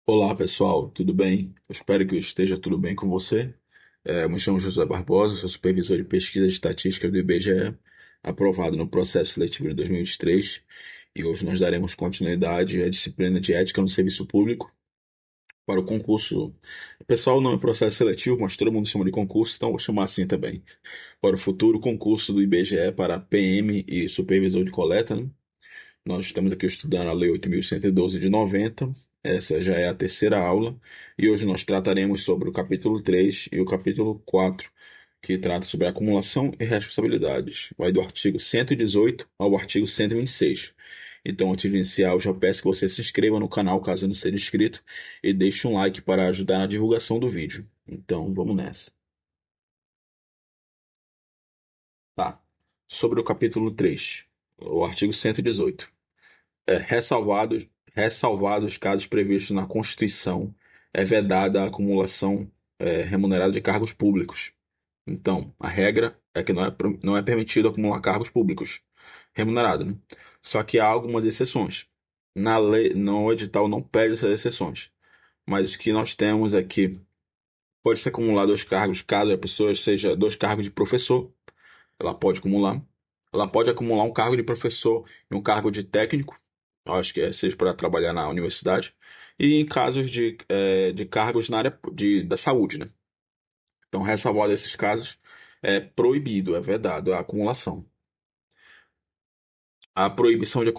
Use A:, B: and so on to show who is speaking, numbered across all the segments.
A: Olá pessoal, tudo bem? Eu espero que esteja tudo bem com você. Eu me chamo José Barbosa, sou supervisor de pesquisa de estatística do IBGE, aprovado no processo seletivo de 2023, e hoje nós daremos continuidade à disciplina de ética no serviço público para o concurso. O pessoal não é processo seletivo, mas todo mundo chama de concurso, então eu vou chamar assim também. Para o futuro concurso do IBGE para PM e supervisor de coleta, né? Nós estamos aqui estudando a Lei 8.112 de 90. Essa já é a terceira aula. E hoje nós trataremos sobre o capítulo 3 e o capítulo 4, que trata sobre acumulação e responsabilidades. Vai do artigo 118 ao artigo 126. Então, antes de iniciar, eu já peço que você se inscreva no canal caso não seja inscrito e deixe um like para ajudar na divulgação do vídeo. Então, vamos nessa. Tá. Sobre o capítulo 3, o artigo 118. Ressalvados casos previstos na Constituição, é vedada a acumulação remunerada de cargos públicos. Então, a regra é que não é permitido acumular cargos públicos remunerados, né? Só que há algumas exceções. Na lei, no edital não pede essas exceções, mas o que nós temos é que pode ser acumular dois cargos caso a pessoa seja dois cargos de professor, ela pode acumular. Ela pode acumular um cargo de professor e um cargo de técnico, eu acho que seja para trabalhar na universidade, e em casos de cargos na área da saúde, né? Então, ressalvado esses casos, é proibido, é vedado a acumulação. A proibição de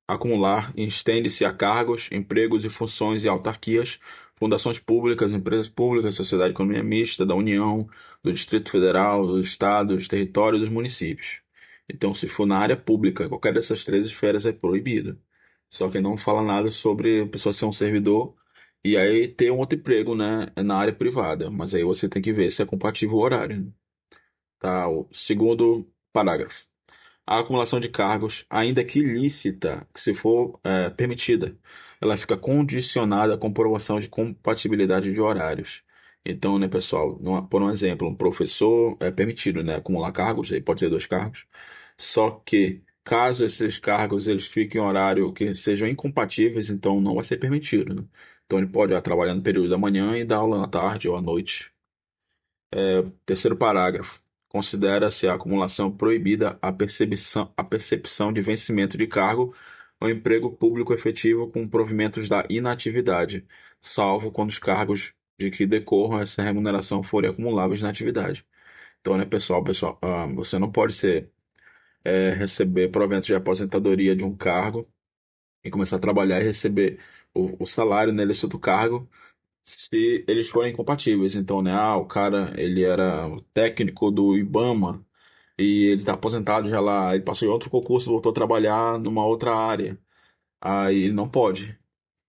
A: acumular estende-se a cargos, empregos e funções e autarquias, fundações públicas, empresas públicas, sociedade de economia mista, da União, do Distrito Federal, dos estados, territórios e dos municípios. Então, se for na área pública, qualquer dessas três esferas é proibido. Só que não fala nada sobre a pessoa ser um servidor e aí ter um outro emprego, né, na área privada. Mas aí você tem que ver se é compatível o horário, né? Tá, o segundo parágrafo. A acumulação de cargos, ainda que ilícita, que se for permitida, ela fica condicionada à comprovação de compatibilidade de horários. Então, né, pessoal, por um exemplo, um professor é permitido, né, acumular cargos, aí pode ter dois cargos, só que caso esses cargos eles fiquem em horário que sejam incompatíveis, então não vai ser permitido, né? Então ele pode trabalhar no período da manhã e dar aula na tarde ou à noite. Terceiro parágrafo. Considera-se a acumulação proibida a percepção de vencimento de cargo ou emprego público efetivo com provimentos da inatividade, salvo quando os cargos de que decorram essa remuneração forem acumuláveis na atividade. Então, né, pessoal, você não pode receber proventos de aposentadoria de um cargo e começar a trabalhar e receber o salário nesse outro cargo se eles forem compatíveis. Então, né, o cara, ele era técnico do IBAMA e ele tá aposentado já lá, ele passou em outro concurso, voltou a trabalhar numa outra área. Aí ele não pode.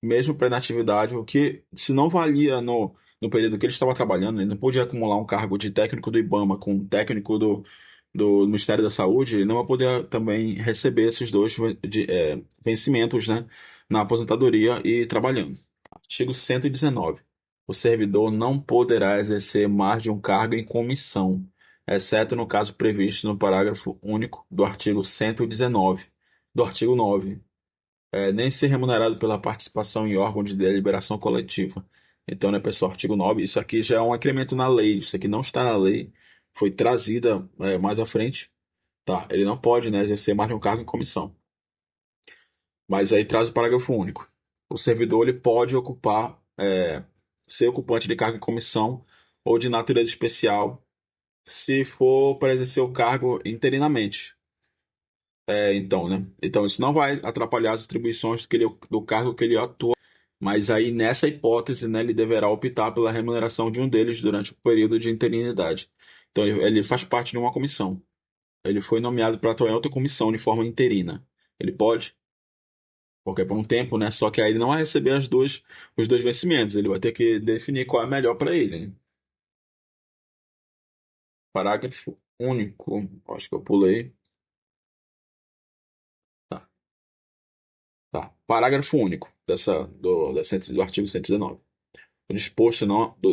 A: Mesmo pré-natividade, o que se não valia no período que ele estava trabalhando, ele não podia acumular um cargo de técnico do IBAMA com técnico do Ministério da Saúde, ele não vai poder também receber esses dois vencimentos, né, na aposentadoria e trabalhando. Artigo 119. O servidor não poderá exercer mais de um cargo em comissão, exceto no caso previsto no parágrafo único do artigo 119, do artigo 9, nem ser remunerado pela participação em órgão de deliberação coletiva. Então, né, pessoal, artigo 9, isso aqui já é um incremento na lei, isso aqui não está na lei, foi trazida mais à frente, tá? Ele não pode, né, exercer mais de um cargo em comissão. Mas aí traz o parágrafo único. O servidor ele pode ser ocupante de cargo em comissão ou de natureza especial, se for para exercer o cargo interinamente. Então, né? Então, isso não vai atrapalhar as atribuições do cargo que ele atua, mas aí, nessa hipótese, né, ele deverá optar pela remuneração de um deles durante o período de interinidade. Então, ele faz parte de uma comissão. Ele foi nomeado para atuar em outra comissão de forma interina. Ele pode? Porque é por um tempo, né? Só que aí ele não vai receber os dois vencimentos. Ele vai ter que definir qual é melhor para ele, né? Parágrafo único. Acho que eu pulei. Tá, tá. Parágrafo único do artigo 119. O disposto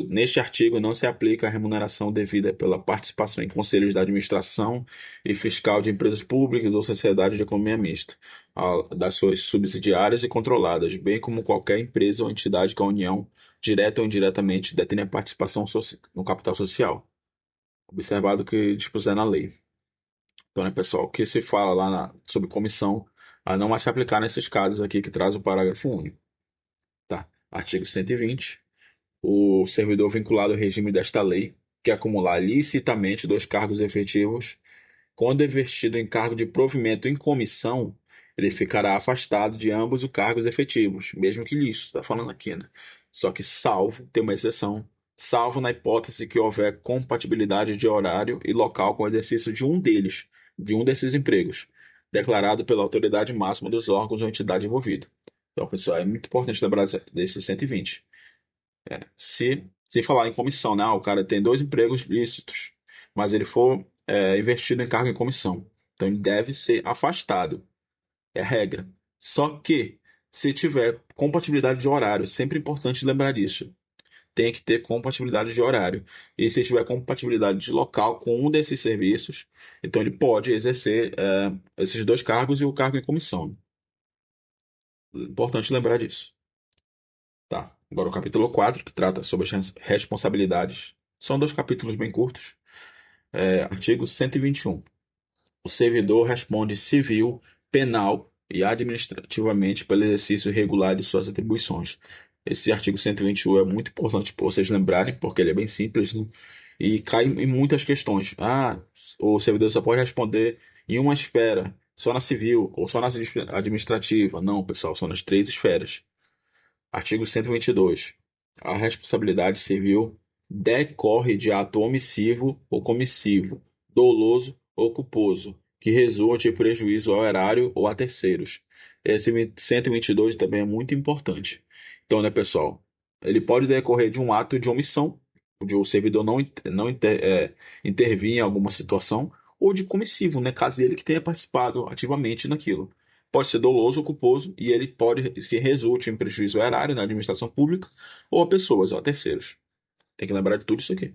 A: neste artigo não se aplica à remuneração devida pela participação em conselhos da administração e fiscal de empresas públicas ou sociedades de economia mista, das suas subsidiárias e controladas, bem como qualquer empresa ou entidade que a União, direta ou indiretamente, detenha participação no capital social, observado o que dispuser na lei. Então, né, pessoal, o que se fala lá sobre comissão não vai se aplicar nesses casos aqui que traz o parágrafo único. Tá? Artigo 120. O servidor vinculado ao regime desta lei, que acumular licitamente dois cargos efetivos, quando investido em cargo de provimento em comissão, ele ficará afastado de ambos os cargos efetivos, mesmo que lícito, está falando aqui, né? Só que salvo, tem uma exceção, salvo na hipótese que houver compatibilidade de horário e local com o exercício de um deles, de um desses empregos, declarado pela autoridade máxima dos órgãos ou entidade envolvida. Então, pessoal, é muito importante lembrar desse 120. Se falar em comissão, né? O cara tem dois empregos lícitos, mas ele for investido em cargo em comissão. Então ele deve ser afastado. É regra. Só que, se tiver compatibilidade de horário, sempre importante lembrar disso. Tem que ter compatibilidade de horário. E se tiver compatibilidade de local com um desses serviços, então ele pode exercer esses dois cargos e o cargo em comissão. Importante lembrar disso. Tá. Agora o capítulo 4 que trata sobre as responsabilidades. São dois capítulos bem curtos. Artigo 121. O servidor responde civil, penal e administrativamente pelo exercício regular de suas atribuições. Esse artigo 121 é muito importante para vocês lembrarem, porque ele é bem simples, né? E cai em muitas questões. O servidor só pode responder em uma esfera, só na civil ou só na administrativa. Não, pessoal, são nas três esferas. Artigo 122. A responsabilidade civil decorre de ato omissivo ou comissivo, doloso ou culposo, que resulte em prejuízo ao erário ou a terceiros. Esse 122 também é muito importante. Então, né, pessoal? Ele pode decorrer de um ato de omissão, de o servidor não intervir em alguma situação, ou de comissivo, né, caso ele que tenha participado ativamente naquilo. Pode ser doloso ou culposo e ele pode que resulte em prejuízo ao erário na administração pública ou a pessoas ou a terceiros. Tem que lembrar de tudo isso aqui.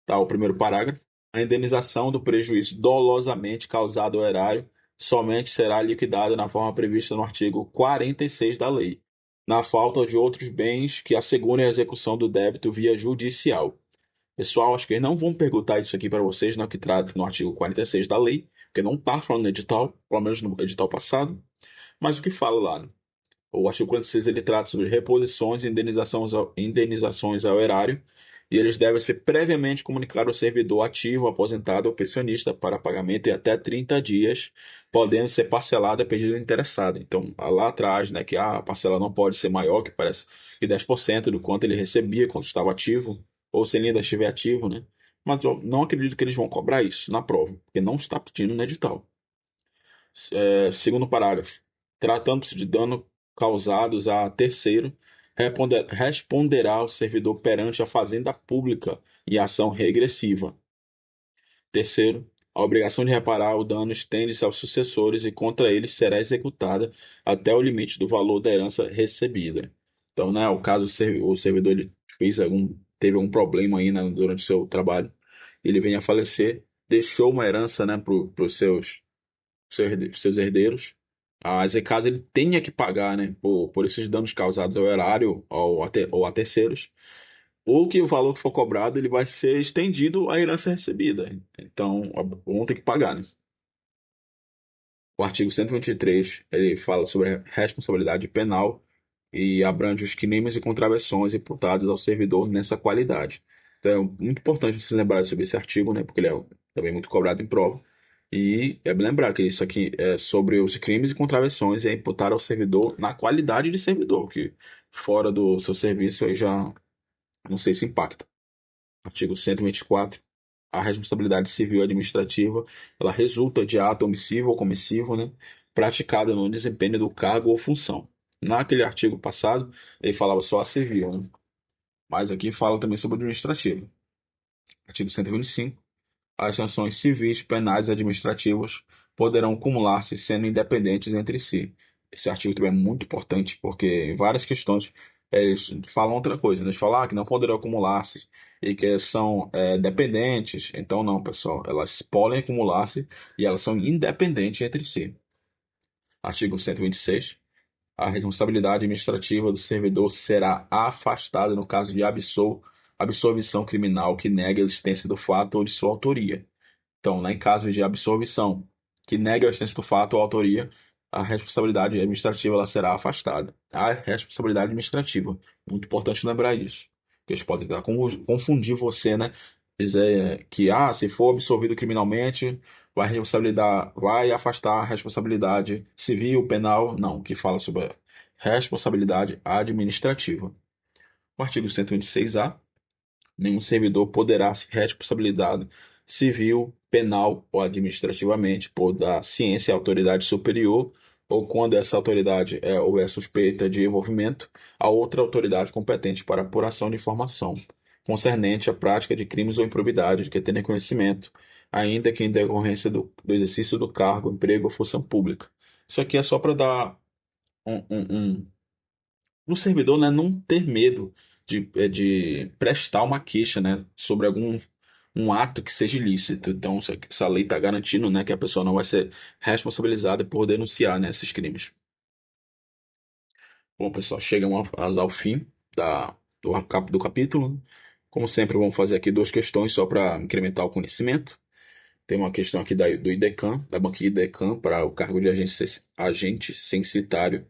A: Tá, o primeiro parágrafo. A indenização do prejuízo dolosamente causado ao erário somente será liquidada na forma prevista no artigo 46 da lei, na falta de outros bens que assegurem a execução do débito via judicial. Pessoal, acho que eles não vão perguntar isso aqui para vocês, no que trata no artigo 46 da lei, porque não está falando no edital, pelo menos no edital passado. Mas o que fala lá, né? O artigo 46 ele trata sobre reposições e indenizações ao erário, e eles devem ser previamente comunicados ao servidor ativo, aposentado ou pensionista para pagamento em até 30 dias, podendo ser parcelada a pedido do interessado. Então, lá atrás, né, que a parcela não pode ser maior que parece que 10% do quanto ele recebia quando estava ativo, ou se ele ainda estiver ativo, né? Mas eu não acredito que eles vão cobrar isso na prova, porque não está pedindo no edital. Segundo parágrafo. Tratando-se de dano causados a terceiro, responderá o servidor perante a Fazenda Pública em ação regressiva. Terceiro, a obrigação de reparar o dano estende-se aos sucessores e contra eles será executada até o limite do valor da herança recebida. Então, né, o caso o servidor ele teve algum problema aí, né, durante o seu trabalho, ele vem a falecer, deixou uma herança, né, para os seus herdeiros. A Zecasa ele tenha que pagar, né, por esses danos causados ao erário ou a terceiros, ou que o valor que for cobrado ele vai ser estendido à herança recebida. Então, vão ter que pagar, né? O artigo 123 ele fala sobre a responsabilidade penal e abrange os crimes e contravenções imputados ao servidor nessa qualidade. Então, é muito importante se lembrar sobre esse artigo, né, porque ele é também muito cobrado em prova. E é bem lembrar que isso aqui é sobre os crimes e contravenções e é imputado ao servidor na qualidade de servidor, que fora do seu serviço aí já não sei se impacta. Artigo 124. A responsabilidade civil e administrativa, ela resulta de ato omissivo ou comissivo, né, praticado no desempenho do cargo ou função. Naquele artigo passado, ele falava só a civil, né? Mas aqui fala também sobre o administrativo. Artigo 125. As sanções civis, penais e administrativas poderão acumular-se sendo independentes entre si. Esse artigo também é muito importante porque em várias questões Eles falam outra coisa, eles falam que não poderão acumular-se e que são dependentes. Então, não, pessoal, elas podem acumular-se e elas são independentes entre si. Artigo 126. A responsabilidade administrativa do servidor será afastada no caso de absolvição criminal que negue a existência do fato ou de sua autoria. Então, né, em caso de absolvição que negue a existência do fato ou autoria, a responsabilidade administrativa ela será afastada. A responsabilidade administrativa, muito importante lembrar isso. Porque eles podem confundir você, né? Dizer que, se for absolvido criminalmente, vai afastar a responsabilidade civil, penal. Não, que fala sobre a responsabilidade administrativa. O artigo 126A. Nenhum servidor poderá ser responsabilizado civil, penal ou administrativamente por da ciência à autoridade superior ou quando essa autoridade houver suspeita de envolvimento a outra autoridade competente para apuração de informação concernente à prática de crimes ou improbidade de que tenha conhecimento, ainda que em decorrência do exercício do cargo, emprego ou função pública. Isso aqui é só para dar no servidor, né, não ter medo de prestar uma queixa, né, sobre algum um ato que seja ilícito. Então, essa lei está garantindo, né, que a pessoa não vai ser responsabilizada por denunciar, né, esses crimes. Bom, pessoal, chegamos ao fim do capítulo. Como sempre, vamos fazer aqui duas questões só para incrementar o conhecimento. Tem uma questão aqui do IDECAM, da banca IDECAM, para o cargo de agente censitário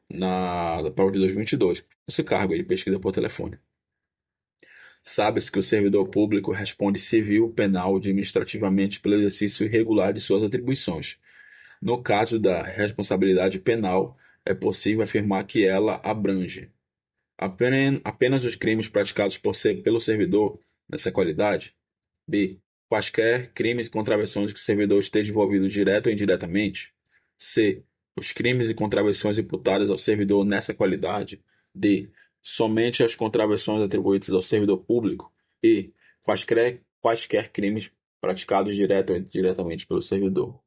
A: da prova de 2022. Esse cargo aí, pesquisa por telefone. Sabe-se que o servidor público responde civil, penal ou administrativamente pelo exercício irregular de suas atribuições. No caso da responsabilidade penal, é possível afirmar que ela abrange apenas os crimes praticados pelo servidor nessa qualidade. B. Quaisquer crimes e contravenções que o servidor esteja envolvido direto ou indiretamente. C. Os crimes e contravenções imputadas ao servidor nessa qualidade. D. Somente as contravenções atribuídas ao servidor público. E. Quaisquer crimes praticados direto ou indiretamente pelo servidor.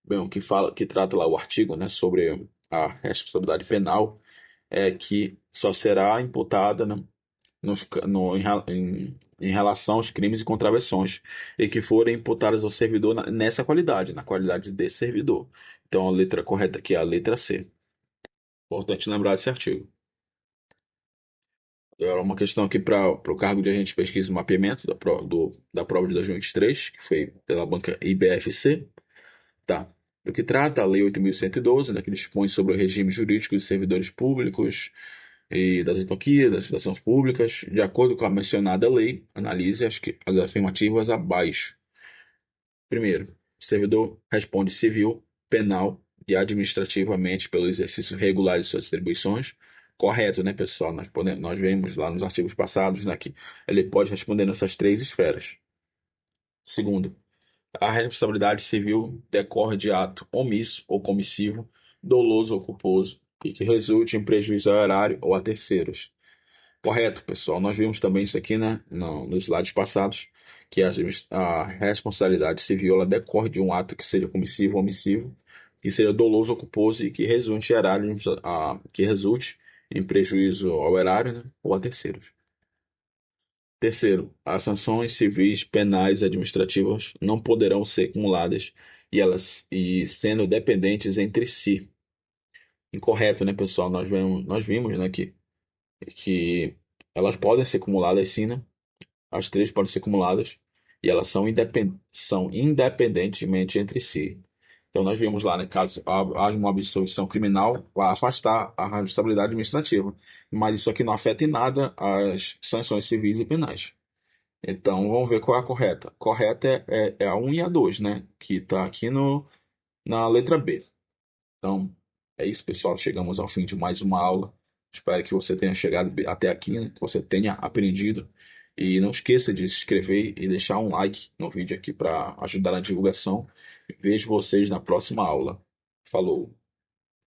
A: Bem, que trata lá o artigo, né, sobre a responsabilidade penal é que só será imputada, né, em relação aos crimes e contravenções e que forem imputadas ao servidor nessa qualidade, na qualidade de servidor. Então a letra correta aqui é a letra C. Importante lembrar desse artigo. Agora uma questão aqui para o cargo de agente de pesquisa e mapeamento da prova de 2023, que foi pela banca IBFC. Tá. Do que trata a Lei 8.112, né, que dispõe sobre o regime jurídico dos servidores públicos e das autarquias, das instituições públicas. De acordo com a mencionada lei, analise as afirmativas abaixo. Primeiro, o servidor responde civil, penal e administrativamente pelo exercício regular de suas atribuições. Correto, né, pessoal? Nós vemos lá nos artigos passados, né, que ele pode responder nessas três esferas. Segundo, a responsabilidade civil decorre de ato omisso ou comissivo, doloso ou culposo, e que resulte em prejuízo ao erário ou a terceiros. Correto, pessoal. Nós vimos também isso aqui, né, nos slides passados, que a responsabilidade civil ela decorre de um ato que seja comissivo ou omissivo, que seja doloso ou culposo e que resulte em que resulte em prejuízo ao erário, né, ou a terceiros. Terceiro, as sanções civis, penais e administrativas não poderão ser acumuladas e sendo dependentes entre si. Incorreto, né, pessoal? Nós vimos, né, que elas podem ser acumuladas sim, né? As três podem ser acumuladas e elas são independentemente entre si. Então nós vimos lá, né, caso haja uma absolvição criminal, vai afastar a responsabilidade administrativa. Mas isso aqui não afeta em nada as sanções civis e penais. Então, vamos ver qual é a correta. Correta é a 1 e a 2, né? Que está aqui na letra B. Então, é isso, pessoal. Chegamos ao fim de mais uma aula. Espero que você tenha chegado até aqui, né? Que você tenha aprendido. E não esqueça de se inscrever e deixar um like no vídeo aqui para ajudar na divulgação. Vejo vocês na próxima aula. Falou!